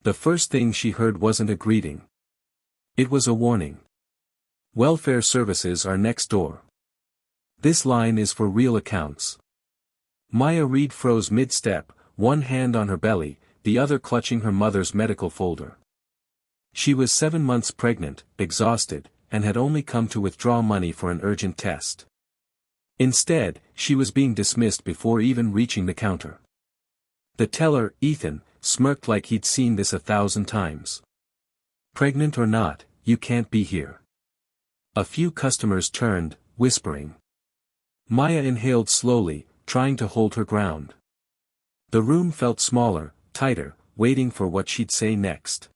The first thing she heard wasn't a greeting. It was a warning. Welfare services are next door. This line is for real accounts. Maya Reed froze mid-step, one hand on her belly, the other clutching her mother's medical folder. She was 7 months pregnant, exhausted, and had only come to withdraw money for an urgent test. Instead, she was being dismissed before even reaching the counter. The teller, Ethan, smirked like he'd seen this 1,000 times. Pregnant or not, you can't be here. A few customers turned, whispering. Maya inhaled slowly, trying to hold her ground. The room felt smaller, tighter, waiting for what she'd say next.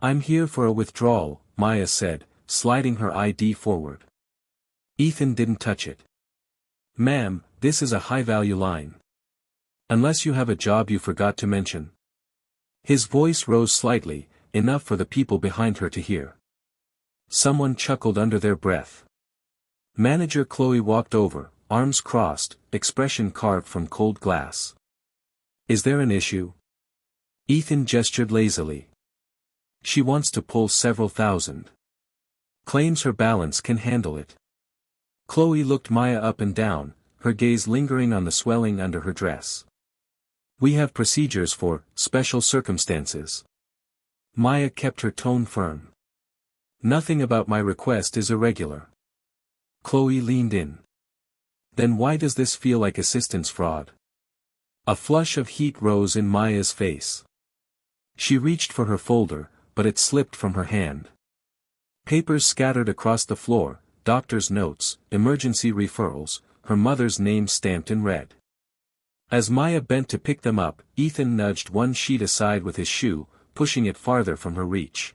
I'm here for a withdrawal, Maya said, sliding her ID forward. Ethan didn't touch it. Ma'am, this is a high-value line. Unless you have a job you forgot to mention. His voice rose slightly, enough for the people behind her to hear. Someone chuckled under their breath. Manager Chloe walked over, arms crossed, expression carved from cold glass. Is there an issue? Ethan gestured lazily. She wants to pull several thousand. Claims her balance can handle it. Chloe looked Maya up and down, her gaze lingering on the swelling under her dress. We have procedures for special circumstances. Maya kept her tone firm. Nothing about my request is irregular. Chloe leaned in. Then why does this feel like assistance fraud? A flush of heat rose in Maya's face. She reached for her folder, but it slipped from her hand. Papers scattered across the floor, doctor's notes, emergency referrals, her mother's name stamped in red. As Maya bent to pick them up, Ethan nudged one sheet aside with his shoe, pushing it farther from her reach.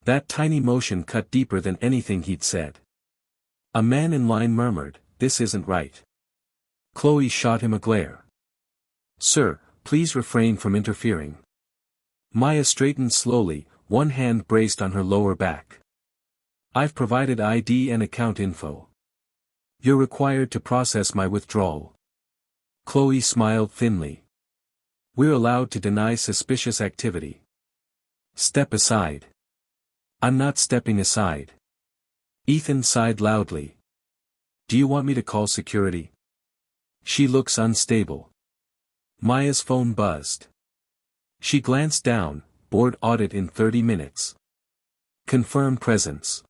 That tiny motion cut deeper than anything he'd said. A man in line murmured, "This isn't right." Chloe shot him a glare. "Sir, please refrain from interfering." Maya straightened slowly, one hand braced on her lower back. "I've provided ID and account info. You're required to process my withdrawal." Chloe smiled thinly. "We're allowed to deny suspicious activity." "Step aside." "I'm not stepping aside." Ethan sighed loudly. "Do you want me to call security?" "She looks unstable." Maya's phone buzzed. She glanced down, board audit in 30 minutes. Confirm presence.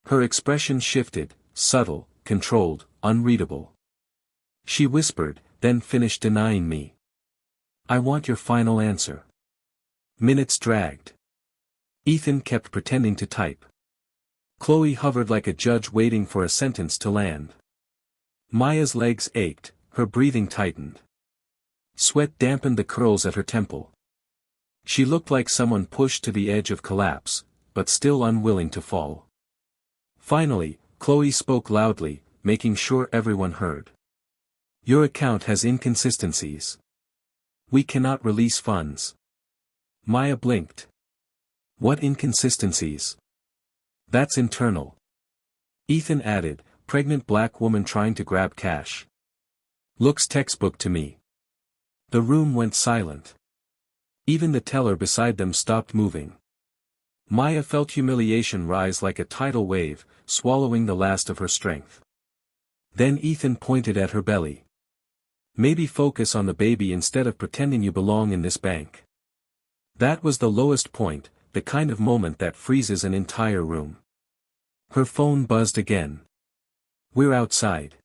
Her expression shifted, subtle, controlled, unreadable. She whispered, then finished denying me. "I want your final answer." Minutes dragged. Ethan kept pretending to type. Chloe hovered like a judge waiting for a sentence to land. Maya's legs ached, her breathing tightened. Sweat dampened the curls at her temple. She looked like someone pushed to the edge of collapse, but still unwilling to fall. Finally, Chloe spoke loudly, making sure everyone heard. "Your account has inconsistencies. We cannot release funds." Maya blinked. "What inconsistencies?" "That's internal." Ethan added, "Pregnant black woman trying to grab cash. Looks textbook to me." The room went silent. Even the teller beside them stopped moving. Maya felt humiliation rise like a tidal wave, swallowing the last of her strength. Then Ethan pointed at her belly. "Maybe focus on the baby instead of pretending you belong in this bank." That was the lowest point, the kind of moment that freezes an entire room. Her phone buzzed again. "We're outside."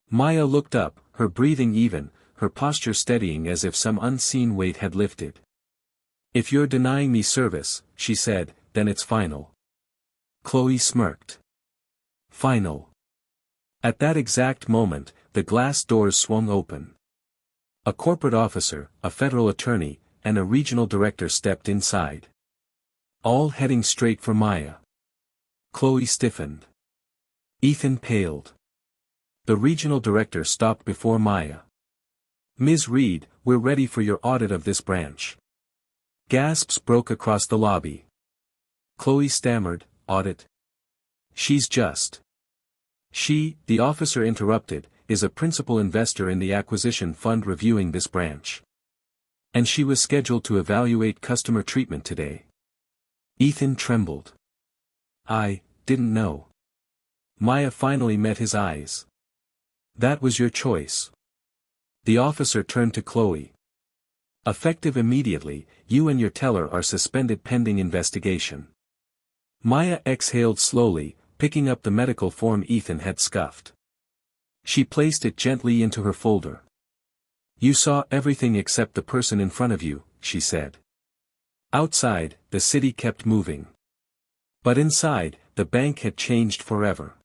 Maya looked up, her breathing even, her posture steadying as if some unseen weight had lifted. "If you're denying me service," she said, "then it's final." Chloe smirked. Final. At that exact moment, the glass doors swung open. A corporate officer, a federal attorney, and a regional director stepped inside. All heading straight for Maya. Chloe stiffened. Ethan paled. The regional director stopped before Maya. "Ms. Reed, we're ready for your audit of this branch." Gasps broke across the lobby. Chloe stammered, "Audit? She's just..." "She," the officer interrupted, "is a principal investor in the acquisition fund reviewing this branch. And she was scheduled to evaluate customer treatment today. Ethan trembled. I didn't know. Maya finally met his eyes. That was your choice. The officer turned to Chloe. Effective immediately, you and your teller are suspended pending investigation. Maya exhaled slowly, picking up the medical form Ethan had scuffed. She placed it gently into her folder. You saw everything except the person in front of you, she said. Outside, the city kept moving. But inside, the bank had changed forever.